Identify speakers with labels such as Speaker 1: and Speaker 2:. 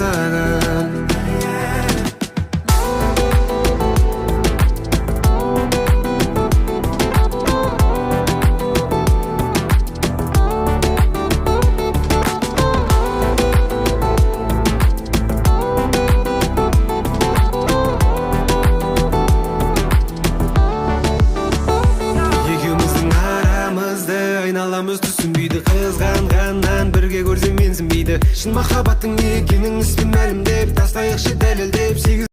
Speaker 1: саған. Айналамыз түсінбейді, қызғанғаннан бірге көрсем менсінбейді. Шын махаббаттың не екенін іспен мәлімдеп, тастайықшы дәлелдеп,